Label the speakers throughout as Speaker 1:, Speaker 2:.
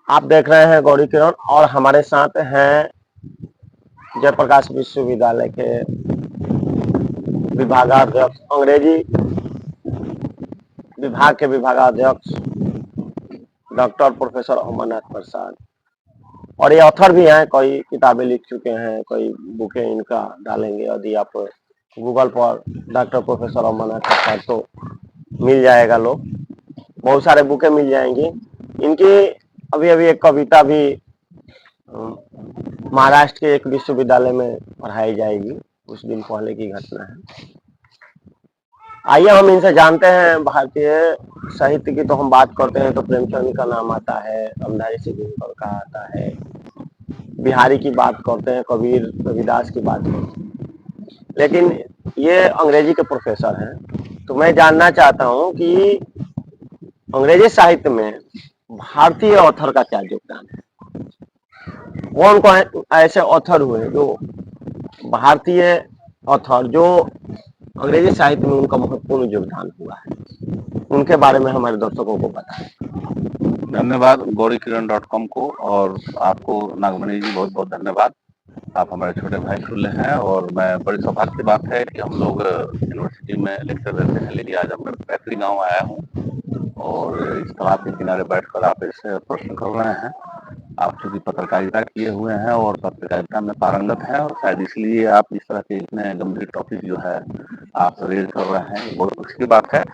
Speaker 1: आप देख रहे हैं गौरी किरण और हमारे साथ हैं जयप्रकाश विश्वविद्यालय के विभागाध्यक्ष, अंग्रेजी विभाग के विभागाध्यक्ष डॉक्टर प्रोफेसर अमरनाथ प्रसाद। और ये ऑथर भी हैं, कई किताबें लिख चुके हैं, कई बुकें इनका डालेंगे। यदि आप गूगल पर डॉक्टर प्रोफेसर अमरनाथ प्रसाद तो मिल जाएगा, लोग बहुत सारे बुकें मिल जाएंगी इनकी। अभी अभी एक कविता भी महाराष्ट्र के एक विश्वविद्यालय में पढ़ाई जाएगी, कुछ दिन पहले की घटना है। आइए हम इनसे जानते हैं। भारतीय साहित्य की तो हम बात करते हैं तो प्रेमचंद का नाम आता है, रामधारी सिंह दिनकर का आता है, बिहारी की बात करते हैं, कबीर रविदास की बात करते हैं, लेकिन ये अंग्रेजी के प्रोफेसर हैं। तो मैं जानना चाहता हूं कि अंग्रेजी साहित्य में भारतीय ऑथर का क्या योगदान है। कौन कौन ऐसे ऑथर हुए जो भारतीय ऑथर जो अंग्रेजी साहित्य में उनका महत्वपूर्ण योगदान हुआ है, उनके बारे में हमारे दर्शकों को बताएं।
Speaker 2: धन्यवाद गौरीकिरण.com को, और आपको नागमणि जी बहुत बहुत धन्यवाद। आप हमारे छोटे भाई खुले हैं और मैं बड़ी सौभाग्य की बात है कि हम लोग यूनिवर्सिटी में लेक्चर देते हैं, लेकिन आज मैं पैतृक गाँव आया हूँ और इस तालाब के किनारे बैठकर आप इससे प्रश्न कर रहे हैं। आप चूंकि पत्रकारिता किए हुए हैं और पत्रकारिता में पारंगत हैं, और शायद इसलिए आप इस तरह के इतने गंभीर टॉपिक जो है आप रेज कर रहे हैं, बहुत खुशी की बात है।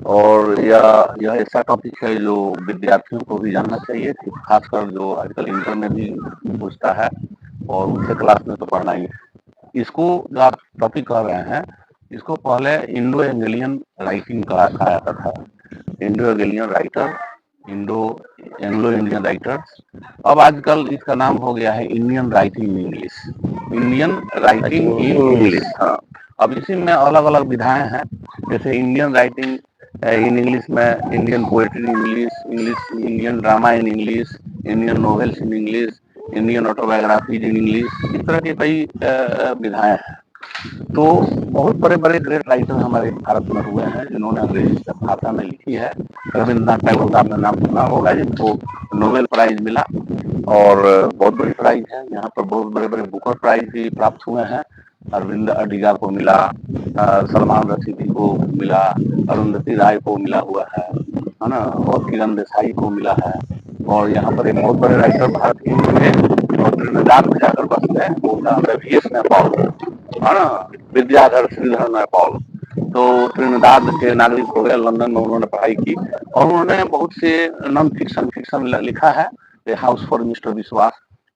Speaker 2: और यह ऐसा टॉपिक है जो विद्यार्थियों को भी जानना चाहिए, खासकर जो आजकल इंटर में भी पूछता है और उनसे क्लास में तो पढ़ना ही है। इसको जो आप टॉपिक कर रहे हैं, इसको पहले इंडो एंग्लियन राइटिंग कहा जाता था। Indo Anglian writer, Indo Anglo Indian writers. अब आजकल इसका नाम हो गया है Indian writing in English, Indian writing in English. हाँ, अब इसी में अलग अलग विधाएं हैं, जैसे इंडियन राइटिंग इन इंग्लिश में Indian poetry in English, Indian drama in English, Indian novels in English, Indian autobiographies in English, इस तरह के कई विधाएं हैं। तो बहुत बड़े बड़े ग्रेट राइटर हमारे भारत में हुए हैं जिन्होंने अंग्रेजी भाषा में लिखी है। रविन्द्रनाथ टैगोर का आपने नाम सुना होगा, जिनको नोबेल प्राइज मिला और बहुत बड़ी प्राइज है। यहाँ पर बहुत बड़े बड़े बुकर प्राइज भी प्राप्त हुए हैं। अरविंद अडिगा को मिला, सलमान रशीदी को मिला, अरुंधति राय को मिला हुआ है ना, और किरण देसाई को मिला है। और यहाँ पर एक बहुत बड़े राइटर भारत के हुए और त्रिनिदाद में जाकर बसते हैं, वो वीएस नेपाल, है ना, विद्याधर श्रीधर नेपाल। तो त्रिनिदाद के नागरिक हो गए, लंदन में उन्होंने पढ़ाई की और उन्होंने बहुत से नॉन फिक्शन लिखा है। हाउस फॉर मिस्टर विश्वास,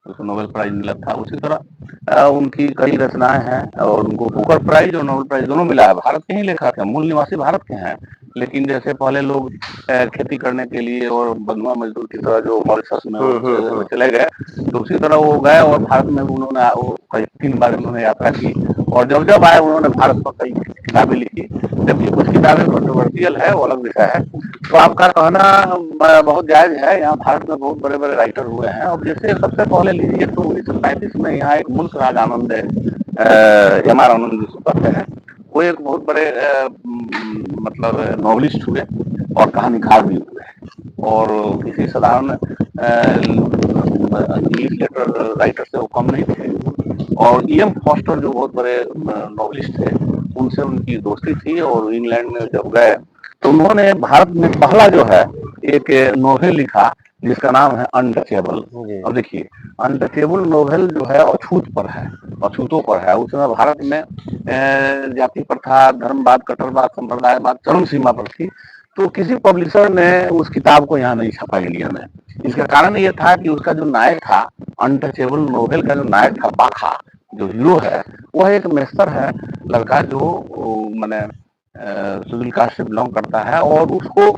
Speaker 2: उसको नोबेल प्राइज मिला था। उसी तरह उनकी कई रचनाएं हैं और उनको बुकर प्राइज और नोबेल प्राइज दोनों मिला है। भारत के ही लेखक हैं, मूल निवासी भारत के हैं, लेकिन जैसे पहले लोग खेती करने के लिए और बंधुआ मजदूर की तरह जो मॉरिशस में चले गए, तो उसी तरह वो गए और भारत में उन्होंने 3 बार उन्होंने यात्रा की और जब जब आए उन्होंने भारत पर कई किताबें लिखी, जबकि कुछ किताबें कंट्रोवर्शियल है, वो अलग विषय है। तो आपका कहना बहुत जायज है। यहाँ भारत में बहुत बड़े बड़े राइटर हुए हैं। और जैसे सबसे पहले लीजिए तो 1935 में यहाँ एक मुल्क राज आनंद है, एम आर आनंद जिसको कहते हैं, वो एक बहुत बड़े मतलब नॉवलिस्ट हुए और कहानीकार भी हुए और किसी साधारण इंग्लिश लेटर राइटर से वो कम नहीं थे। और ई एम फॉस्टर जो बहुत बड़े नॉवलिस्ट थे, उनसे उनकी दोस्ती थी और इंग्लैंड में जब गए तो उन्होंने भारत में पहला जो है एक नोवेल लिखा जिसका नाम है अनटचेबल। अब देखिए, अनटचेबल नोवेल जो है अछूत पर है, अछूतों पर है। उस समय भारत में जाति प्रथा, धर्मवाद, कट्टरवाद, संप्रदायवाद चरम सीमा पर थी। तो किसी पब्लिशर ने उस किताब को यहाँ नहीं छपा इंडिया में। इसका कारण ये था कि उसका जो नायक था, अनटचेबल नोवेल का जो नायक था, बाखा जो हीरो है, वह एक मेस्तर है लड़का जो मैंने शेड्यूल कास्ट से बिलोंग करता है। और उसको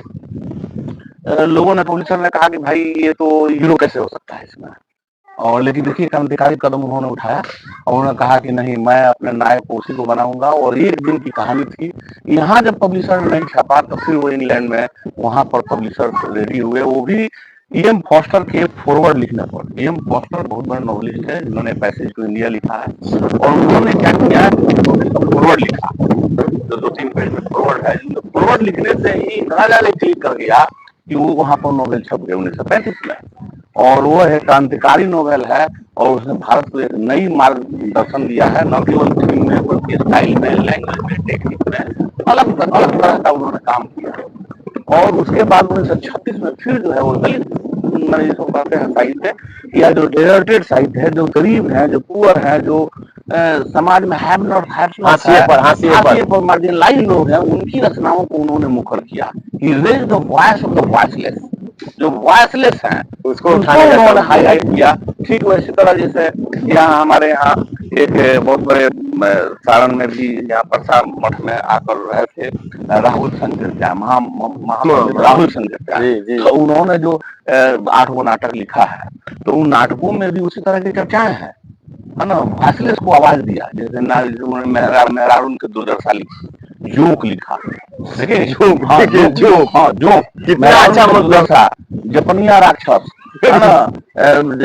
Speaker 2: लोगों ने, पब्लिशर ने कहा कि भाई ये तो हीरो कैसे हो सकता है इसमें। और लेकिन देखिए क्रांतिकारी कदम उन्होंने उठाया और उन्होंने कहा कि नहीं, मैं अपने नायक को उसी को बनाऊंगा। और एक दिन की कहानी थी। यहाँ जब पब्लिशर ने नहीं छापा तो फिर वो इंग्लैंड में वहां पर पब्लिशर रेडी हुए, वो भी ई एम फॉस्टर के फॉरवर्ड लिखने पर। ई एम फॉस्टर बहुत बड़े नॉवलिस्ट है जिन्होंने पैसेज टू इंडिया लिखा है और उन्होंने क्या किया, फॉरवर्ड लिखा जो 2-3 पेज में फॉरवर्ड है। फॉरवर्ड लिखने से ही इतना ज्यादा क्लिक कर गया कि वो वहां पर नोवेल छप गए 1935 में। और वो एक क्रांतिकारी नोवेल है और उसने भारत को एक नई मार्गदर्शन दिया है, न केवल फिल्म में बल्कि स्टाइल में, लैंग्वेज में, टेक्निक में अलग अलग तरह का उन्होंने काम किया है। और उसके बाद 1936 में फिर जो है वो दलित मैंने जिसको कहते हैं साहित्य या जो डेजर्टेड साहित्य है, जो गरीब है, जो पुअर है, जो समाज में हैव नॉट हाशिए पर मार्जिनलाइज लोग हैं, उनकी रचनाओं को उन्होंने मुखर किया। He raised the voice of the voiceless, जो वॉइसलेस हैं उसको उन्होंने हाईलाइट किया। ठीक वैसी तरह जैसे यहाँ हमारे यहाँ एक बहुत बड़े सारण में भी यहाँ परसा मठ में आकर रहे थे राहुल संकृत्या, महापंडित राहुल संकृत्या, तो उन्होंने जो 8 नाटक लिखा है, तो उन नाटकों में भी उसी तरह की चर्चाएं हैं, है ना। वॉइसलेस को आवाज दिया, जैसे मेहरारून के दुर्दशा लिखी, जोक लिखा, देखिए जोक कितना अच्छा दुर्दशा, जपनिया राक्षस, है ना,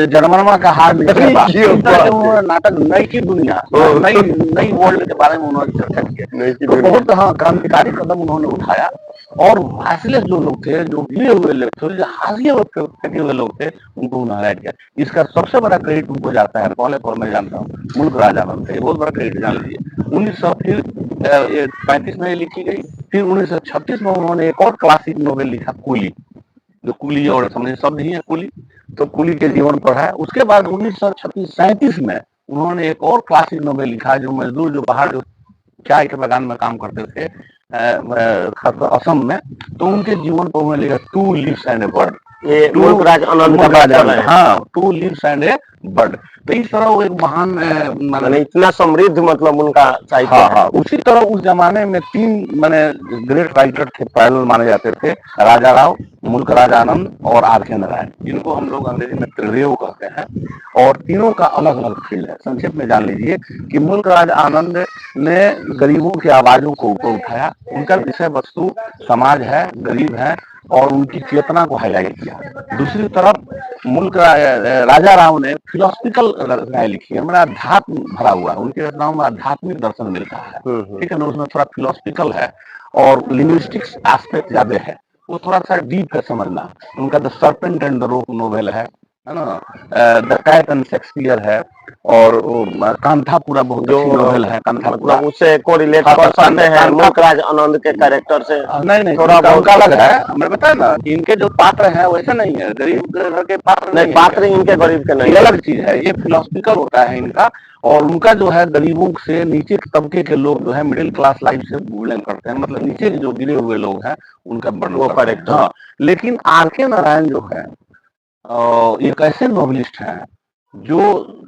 Speaker 2: जनगणमा का हार उन्होंने नाटक नई की दुनिया, नई वर्ल्ड के बारे में उन्होंने चर्चा की, तो बहुत क्रांतिकारी कदम उन्होंने उठाया। और वॉइसलेस जो लोग थे, जो गिरे हुए लोग थे, जो हाशिए फेंके हुए लोग थे, उनको उन्होंने किया। इसका सबसे बड़ा क्रेडिट उनको जाता है, पहले पर मैं जानता हूँ, मुल्क राज आनंद थे, बहुत बड़ा क्रेडिट जान लीजिए। 1935 में लिखी गई, फिर 1936 में उन्होंने एक और क्लासिक नोवेल लिखा, कूली, जो कूली और समझे शब्द ही है कूली, तो कूली के जीवन पर है। उसके बाद 1936-37 में उन्होंने एक और क्लासिक नोवेल लिखा, जो मजदूर जो बाहर जो चाय के बागान में काम करते थे असम में, तो उनके जीवन पर उन्होंने लिखा two leaves and a bird, ये मुल्क राज आनंद का, हाँ, two leaves and a bird. तो इस तरह वो एक महान माने इतना समृद्ध मतलब उनका साहित्य है। हाँ, उसी तरह उस जमाने में 3 माने ग्रेट राइटर थे, पैरल माने जाते थे, राजा राव, मुल्क राज आनंद और आर.के. नारायण, जिनको हम लोग अंग्रेजी में त्रिदेव कहते हैं। और तीनों का अलग अलग फील्ड है। संक्षेप में जान लीजिए कि मुल्क राज आनंद ने गरीबों की आवाजों को ऊपर उठाया, उनका विषय वस्तु समाज है, गरीब है, और उनकी चेतना को हाईलाइट किया। दूसरी तरफ मुल्क राजा राव ने फिलोसफिकल रचनाएं लिखी है, मतलब अध्यात्म भरा हुआ है, उनकी रचनाओं में आध्यात्मिक दर्शन मिलता है, ठीक है ना, उसमें थोड़ा फिलोसफिकल है और लिंग्विस्टिक्स एस्पेक्ट ज्यादा है, वो थोड़ा सा डीप है समझना। उनका द सर्पेंट एंड द रोक नोवेल है ना, द कैट एंड शेक्सपियर है, और कांथा पूरा बहुत अच्छी नोवेल है, कांथा पूरा उससे कोरिलेट कर सकते हैं मुल्क राज आनंद के कैरेक्टर से। नहीं थोड़ा बहुत अलग है, मैं बताया ना कि इनके जो पात्र हैं वैसे नहीं है, गरीब घर के पात्र नहीं, पात्र इनके गरीब के नहीं, अलग चीज है, ये फिलोसफिकल होता है इनका। और उनका जो है गरीबों से नीचे तबके के लोग जो है मिडिल क्लास लाइफ से बिलोंग करते हैं, मतलब नीचे के जो गिरे हुए लोग हैं उनका वर्णन करते हैं। लेकिन आर.के. नारायण जो है एक ऐसे नॉवलिस्ट हैं जो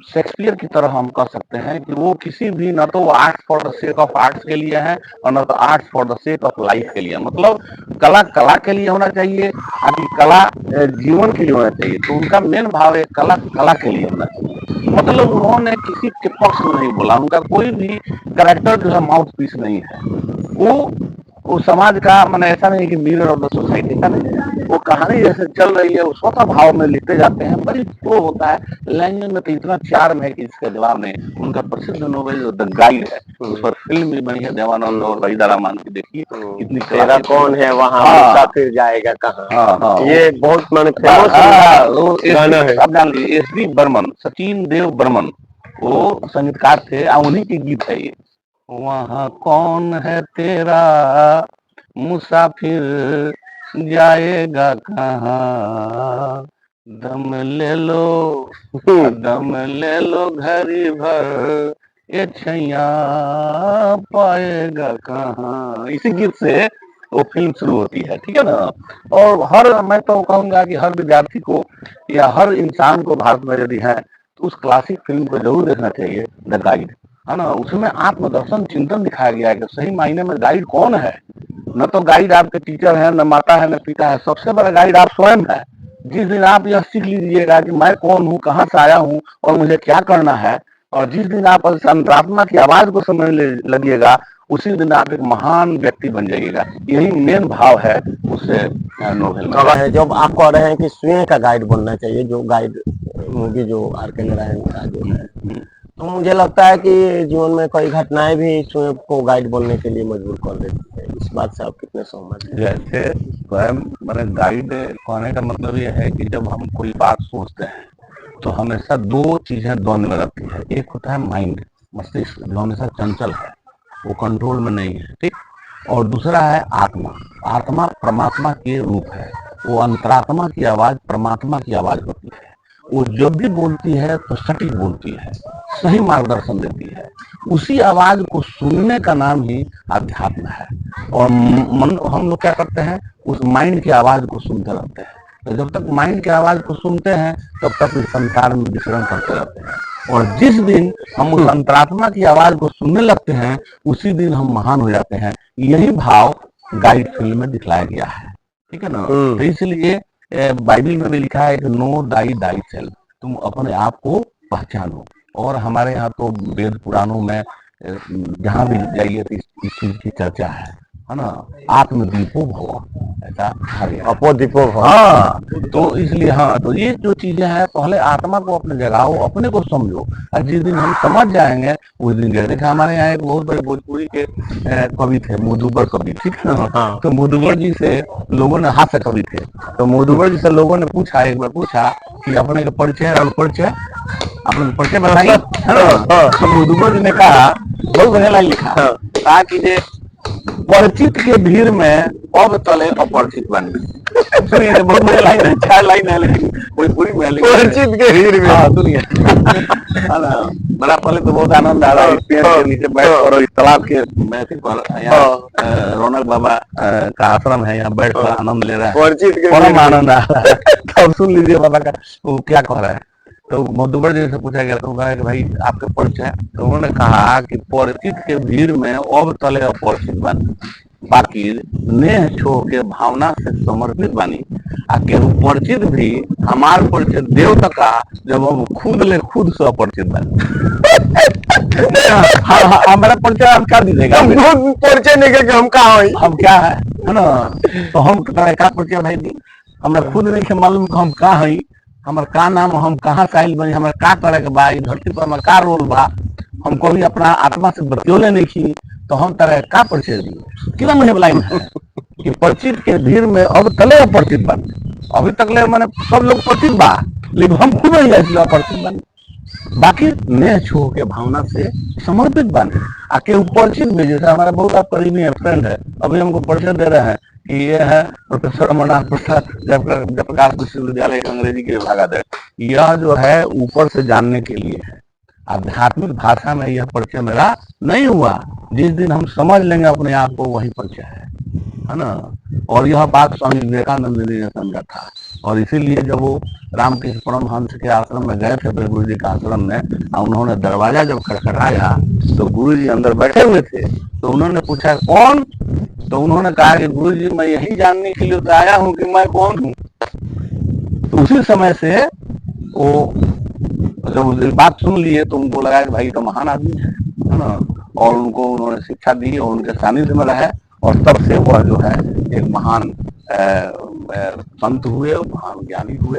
Speaker 2: शेक्सपियर की तरह हम कह सकते हैं कि वो किसी भी, न तो वो arts for the sake of arts के लिए है और न तो arts for the sake of life के लिए, मतलब कला कला के लिए होना चाहिए, अभी कला जीवन के लिए होना चाहिए। तो उनका मेन भाव है कला कला के लिए होना चाहिए, मतलब उन्होंने किसी के पक्ष में नहीं बोला, उनका कोई भी कैरेक्टर जो है माउथ पीस नहीं है, वो समाज का मैंने ऐसा नहीं कि मिरर ऑफ द सोसाइटी का नहीं है, वो कहानी जैसे चल रही है वो स्वतः भाव में लिखते जाते हैं, बड़ी फ्लो होता है, लैंग्वेज में तो इतना चार्म है कि इसके जवाब नहीं। उनका प्रसिद्ध नोवेल जो द गाइड है, उस पर फिल्म भी बनी है, देवानंद और वहीदा रहमान की, देखिए कितनी तेरा कौन है वहाँ फिर जाएगा कहाँ, ये बहुत मैंने फेमस गाना है, आप जान लीजिए। एस.डी. बर्मन, सचिन देव बर्मन वो संगीतकार थे, उन्हीं की गीत है ये। वहाँ कौन है तेरा मुसाफिर जाएगा कहाँ, दम ले लो घड़ी भर, ये छैया पाएगा कहाँ, इसी गीत से वो फिल्म शुरू होती है, ठीक है ना। और मैं तो कहूँगा कि हर विद्यार्थी को या हर इंसान को भारत में यदि है तो उस क्लासिक फिल्म को जरूर देखना चाहिए, द गाइड, है ना। उसमें आत्मदर्शन चिंतन दिखाया गया है कि सही मायने में गाइड कौन है। न तो गाइड आपके टीचर है, न माता है, न पिता है, सबसे बड़ा गाइड आप स्वयं है। जिस दिन आप यह सीख लीजिएगा कि मैं कौन हूँ, कहाँ से आया हूँ और मुझे क्या करना है, और जिस दिन आप अंतरात्मा की आवाज को समझने लगिएगा, उसी दिन आप एक महान व्यक्ति बन जाइएगा। यही मेन भाव है उससे नोवेल में।
Speaker 1: जब आप कह रहे हैं कि स्वयं का गाइड बनना चाहिए, जो गाइड मूवी जो आर.के. नारायण का जो है, तो मुझे लगता है कि जीवन में कई घटनाएं भी स्वयं को गाइड बनने के लिए मजबूर कर देती है। इस बात से आप कितने सहमत हैं?
Speaker 2: जैसे स्वयं मैंने गाइड कहने का मतलब ये है कि जब हम कोई बात सोचते हैं तो हमेशा दो चीजें द्वंद में रहती है। एक होता है माइंड, मस्तिष्क, जो हमेशा चंचल है, वो कंट्रोल में नहीं है, ठीक। और दूसरा है आत्मा। आत्मा परमात्मा के रूप है, वो अंतरात्मा की आवाज परमात्मा की आवाज होती है। वो जब भी बोलती है तो सटीक बोलती है, सही मार्गदर्शन देती है। उसी आवाज को सुनने का नाम ही अध्यात्म है। और हम लोग क्या करते हैं, उस माइंड की आवाज को सुनते रहते हैं। तो जब तक माइंड की आवाज को सुनते हैं तब तक इस संसार में विचरण करते रहते हैं। और जिस दिन हम उस अंतरात्मा की आवाज को सुनने लगते हैं उसी दिन हम महान हो जाते हैं। यही भाव गाइड फिल्म में दिखलाया गया है, ठीक है ना। तो इसलिए बाइबल में भी लिखा है कि नो दाई दाई सेल्फ, तुम अपने आप को पहचानो। और हमारे यहाँ तो वेद पुराणों में जहाँ भी जाइए तो इस चीज की चर्चा है ना। आत्मदीपो भव, ऐसा कहा गया है।
Speaker 1: अपो दीपो भव।
Speaker 2: हाँ, तो इसलिए हाँ, तो ये जो चीजें हैं, पहले आत्मा को अपने जगाओ, अपने को समझो। और जिस दिन हम समझ जाएंगे उस दिन गए। देखा हमारे यहाँ एक बहुत बड़े भोजपुरी के कवि थे, मधुबर कवि, ठीक है ना।
Speaker 1: हाँ।
Speaker 2: तो मधुबर जी से लोगों ने, हास्य कवि थे, तो मधुबर जी से लोगों ने पूछा, एक बार पूछा कि अपने का परिचय और परिचय, अपने परिचय बताइए, है ना। तो मधुबर जी ने कहा, बहुत बढ़िया लाइन लिखा, कहा कि जे परिचित के भीड़ में अब तले अपरिचित बन गई। सुनिए, बहुत बढ़िया लाइन है, 4 लाइन है, लेकिन कोई पूरी में
Speaker 1: परिचित के भीड़ में।
Speaker 2: हाँ सुनिए, है ना। बड़ा पहले तो बहुत आनंद आ रहा है, इस पेड़ के नीचे बैठ कर और इस तालाब के पर यहाँ रौनक बाबा का आश्रम है, यहाँ बैठ कर आनंद ले रहा है,
Speaker 1: परिचित के
Speaker 2: परम आनंद आ रहा है। अब सुन लीजिए बाबा का वो क्या कह रहा है। तो मधुबर जी से पूछा गया, तो कहा कि भाई आपके परिचय। तो उन्होंने कहा कि परिचित के भीड़ में अब तले अपरिचित बन, बाकी नेह छो के भावना से समर्पित बनी। आके परिचित भी हमारे परिचय देव तक का, जब हम खुद ले खुद से अपरिचित बने। हमारा परिचय हम क्या दीजिएगा,
Speaker 1: हम परिचय नहीं करके हम कहा
Speaker 2: हम क्या है ना। तो हम का परिचय भाई दी, हमरा खुद नहीं मालूम हम का है, हमार का नाम, हम कहाँ से आइल बनी, हमारे का करे के बा, धरती पर हमार का रोल बा, हम कभी अपना आत्मा से बतियोले नहीं की, तो हम तरह का परिचय दी। कितना मुझे लाइन है कि परिचित के भीड़ में अब तले अपरिचित बन। अभी तक ले मैंने सब लोग परिचित बा, लेकिन हम खुद नहीं अपरिचित बन। बाकी नेह छो के भावना से समर्पित बने। आके परिचित भी, जैसे हमारा बहुत करीबी फ्रेंड है, अभी हमको परिचय दे रहे हैं कि ये है प्रोफेसर अमरनाथ प्रसाद जयप्रकाश विश्वविद्यालय अंग्रेजी के विभागाध्यक्ष। यह जो है ऊपर से जानने के लिए है, आध्यात्मिक भाषा में यह परिचय मेरा नहीं हुआ। जिस दिन हम समझ लेंगे अपने आप को, वही परिचय है ना। और यह बात स्वामी विवेकानंद जी ने समझा था। और इसीलिए जब वो रामकृष्ण परमहंस के आश्रम में गए थे, गुरु जी के आश्रम में, उन्होंने दरवाजा जब खटखटाया तो गुरु जी अंदर बैठे हुए थे। तो उन्होंने पूछा कौन, तो उन्होंने कहा कि गुरु जी मैं यही जानने के लिए तो आया हूँ कि मैं कौन हूँ। तो उसी समय से वो जब बात सुन लिए तो उनको लगा कि भाई तो महान आदमी है ना। और उनको उन्होंने शिक्षा दी और उनके सानिध्य में रहे, और तब से वह जो है एक महान संत हुए, महान ज्ञानी हुए।